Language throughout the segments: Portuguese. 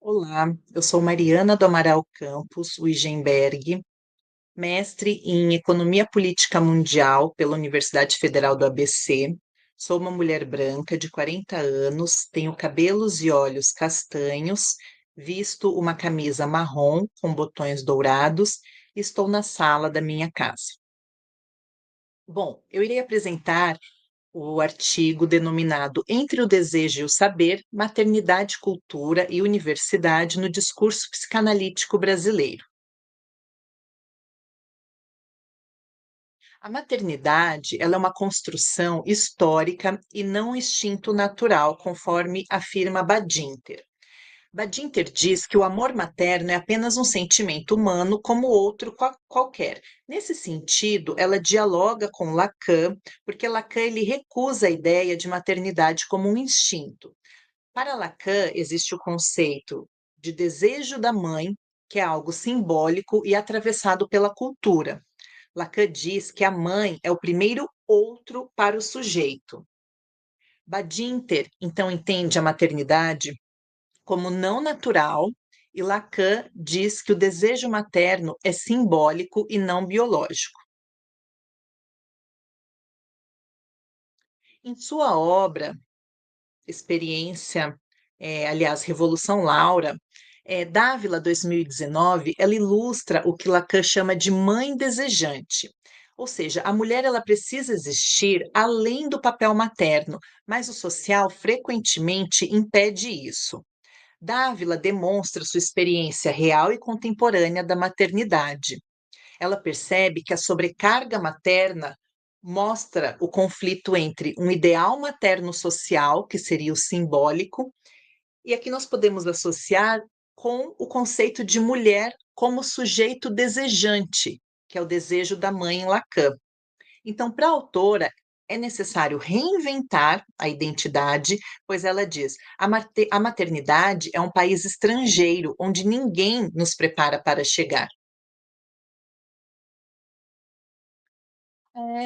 Olá, eu sou Mariana do Amaral Campos Wigenberg, mestre em Economia Política Mundial pela Universidade Federal do ABC. Sou uma mulher branca de 40 anos, tenho cabelos e olhos castanhos, visto uma camisa marrom com botões dourados e estou na sala da minha casa. Bom, eu irei apresentar o artigo denominado Entre o Desejo e o Saber, Maternidade, Cultura e Universidade no Discurso Psicanalítico Brasileiro. A maternidade, ela é uma construção histórica e não um instinto natural, conforme afirma Badinter. Badinter diz que o amor materno é apenas um sentimento humano como outro qualquer. Nesse sentido, ela dialoga com Lacan, porque Lacan ele recusa a ideia de maternidade como um instinto. Para Lacan, existe o conceito de desejo da mãe, que é algo simbólico e atravessado pela cultura. Lacan diz que a mãe é o primeiro outro para o sujeito. Badinter, então, entende a maternidade como não natural, e Lacan diz que o desejo materno é simbólico e não biológico. Em sua obra, Experiência, aliás, Revolução Laura, Dávila 2019, ela ilustra o que Lacan chama de mãe desejante. Ou seja, a mulher ela precisa existir além do papel materno, mas o social frequentemente impede isso. Dávila demonstra sua experiência real e contemporânea da maternidade. Ela percebe que a sobrecarga materna mostra o conflito entre um ideal materno social, que seria o simbólico, e aqui nós podemos associar com o conceito de mulher como sujeito desejante, que é o desejo da mãe em Lacan. Então, para a autora, é necessário reinventar a identidade, pois ela diz: a maternidade é um país estrangeiro onde ninguém nos prepara para chegar.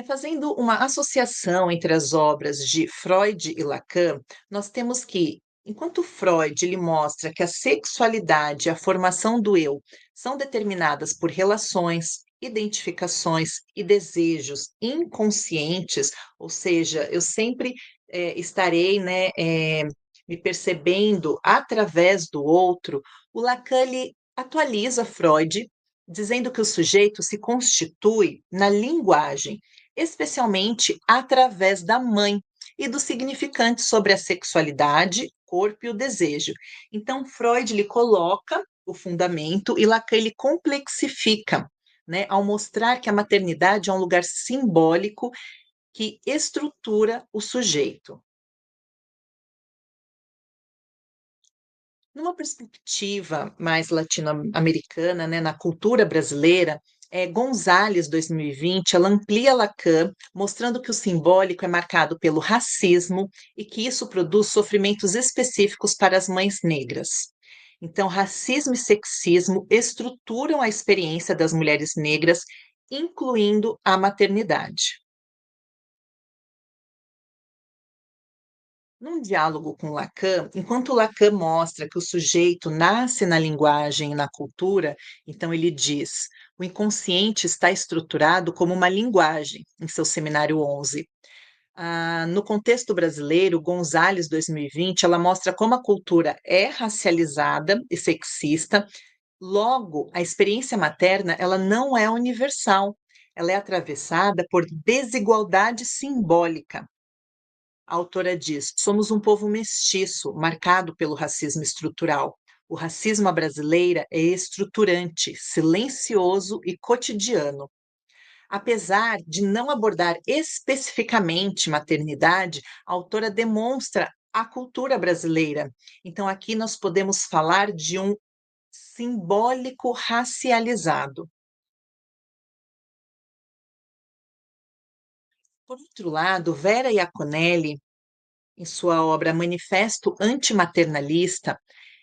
Fazendo uma associação entre as obras de Freud e Lacan, nós temos que, enquanto Freud ele mostra que a sexualidade e a formação do eu são determinadas por relações, identificações e desejos inconscientes, ou seja, eu sempre estarei, né, me percebendo através do outro. O Lacan ele atualiza Freud, dizendo que o sujeito se constitui na linguagem, especialmente através da mãe e do significante sobre a sexualidade, corpo e o desejo. Então, Freud lhe coloca o fundamento e Lacan ele complexifica, né, ao mostrar que a maternidade é um lugar simbólico que estrutura o sujeito. Numa perspectiva mais latino-americana, né, na cultura brasileira, Gonzalez 2020, ela amplia Lacan, mostrando que o simbólico é marcado pelo racismo e que isso produz sofrimentos específicos para as mães negras. Então, racismo e sexismo estruturam a experiência das mulheres negras, incluindo a maternidade. Num diálogo com Lacan, enquanto Lacan mostra que o sujeito nasce na linguagem e na cultura, então ele diz: o inconsciente está estruturado como uma linguagem, em seu seminário 11. No contexto brasileiro, Gonzalez 2020, ela mostra como a cultura é racializada e sexista, logo, a experiência materna ela não é universal, ela é atravessada por desigualdade simbólica. A autora diz: somos um povo mestiço, marcado pelo racismo estrutural. O racismo à brasileira é estruturante, silencioso e cotidiano. Apesar de não abordar especificamente maternidade, a autora demonstra a cultura brasileira. Então, aqui nós podemos falar de um simbólico racializado. Por outro lado, Vera Iaconelli, em sua obra Manifesto Antimaternalista,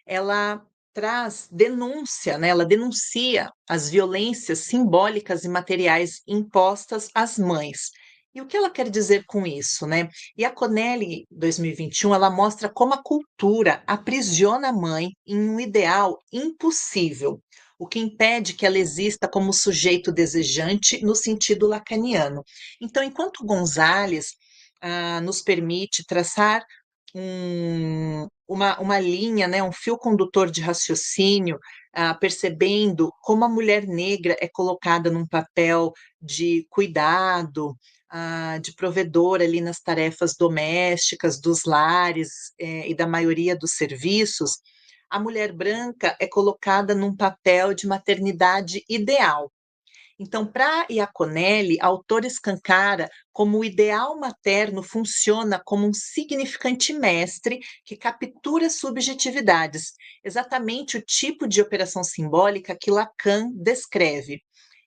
ela traz denúncia, né, ela denuncia as violências simbólicas e materiais impostas às mães. E o que ela quer dizer com isso, né? E a Conelli 2021, ela mostra como a cultura aprisiona a mãe em um ideal impossível, o que impede que ela exista como sujeito desejante no sentido lacaniano. Então, enquanto Gonzalez nos permite traçar uma linha, né, um fio condutor de raciocínio, percebendo como a mulher negra é colocada num papel de cuidado, de provedor ali nas tarefas domésticas, dos lares, e da maioria dos serviços, a mulher branca é colocada num papel de maternidade ideal. Então, para Iaconelli, a autora escancara como o ideal materno funciona como um significante mestre que captura subjetividades, exatamente o tipo de operação simbólica que Lacan descreve.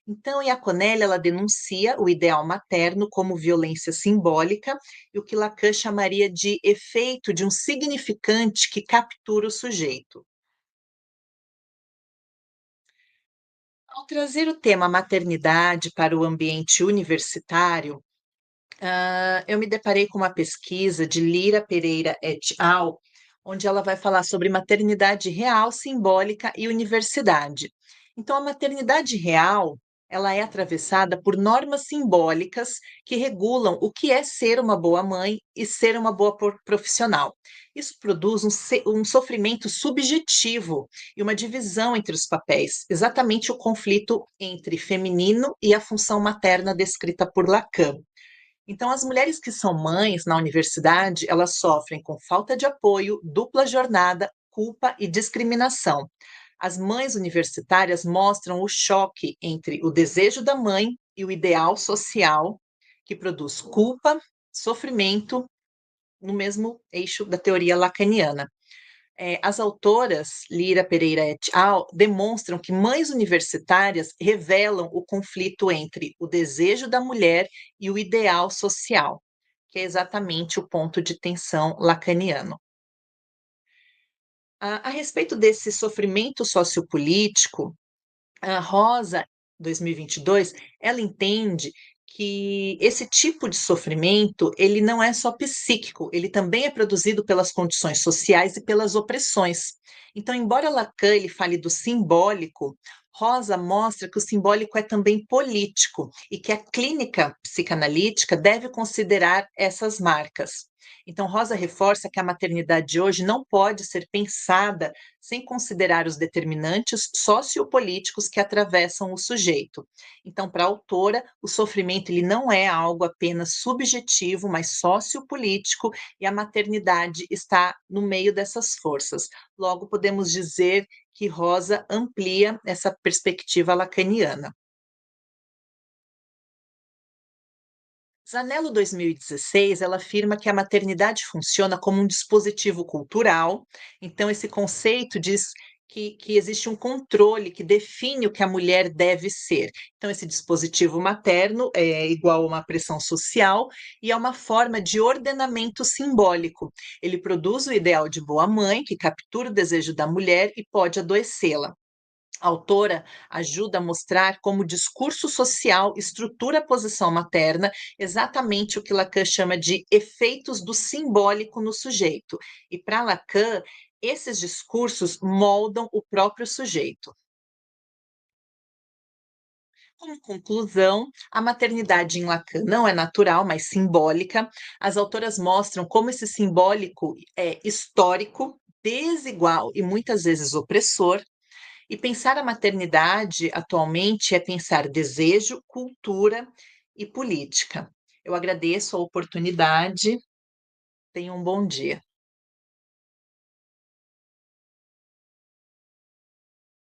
Então, Iaconelli, ela denuncia o ideal materno como violência simbólica e o que Lacan chamaria de efeito de um significante que captura o sujeito. Ao trazer o tema maternidade para o ambiente universitário, eu me deparei com uma pesquisa de Lira Pereira et al., onde ela vai falar sobre maternidade real, simbólica e universidade. Então, a maternidade real, ela é atravessada por normas simbólicas que regulam o que é ser uma boa mãe e ser uma boa profissional. Isso produz um sofrimento subjetivo e uma divisão entre os papéis, exatamente o conflito entre feminino e a função materna descrita por Lacan. Então, as mulheres que são mães na universidade, elas sofrem com falta de apoio, dupla jornada, culpa e discriminação. As mães universitárias mostram o choque entre o desejo da mãe e o ideal social, que produz culpa, sofrimento, no mesmo eixo da teoria lacaniana. As autoras, Lira Pereira et al., demonstram que mães universitárias revelam o conflito entre o desejo da mulher e o ideal social, que é exatamente o ponto de tensão lacaniano. A respeito desse sofrimento sociopolítico, a Rosa, 2022, ela entende que esse tipo de sofrimento, ele não é só psíquico, ele também é produzido pelas condições sociais e pelas opressões. Então, embora Lacan ele fale do simbólico, Rosa mostra que o simbólico é também político e que a clínica psicanalítica deve considerar essas marcas. Então, Rosa reforça que a maternidade de hoje não pode ser pensada sem considerar os determinantes sociopolíticos que atravessam o sujeito. Então, para a autora, o sofrimento ele não é algo apenas subjetivo, mas sociopolítico, e a maternidade está no meio dessas forças. Logo, podemos dizer que Rosa amplia essa perspectiva lacaniana. Zanello 2016, ela afirma que a maternidade funciona como um dispositivo cultural, então esse conceito diz que existe um controle que define o que a mulher deve ser. Então, esse dispositivo materno é igual a uma pressão social e é uma forma de ordenamento simbólico. Ele produz o ideal de boa mãe, que captura o desejo da mulher e pode adoecê-la. A autora ajuda a mostrar como o discurso social estrutura a posição materna, exatamente o que Lacan chama de efeitos do simbólico no sujeito. E para Lacan, esses discursos moldam o próprio sujeito. Como conclusão, a maternidade em Lacan não é natural, mas simbólica. As autoras mostram como esse simbólico é histórico, desigual e muitas vezes opressor. E pensar a maternidade atualmente é pensar desejo, cultura e política. Eu agradeço a oportunidade. Tenha um bom dia.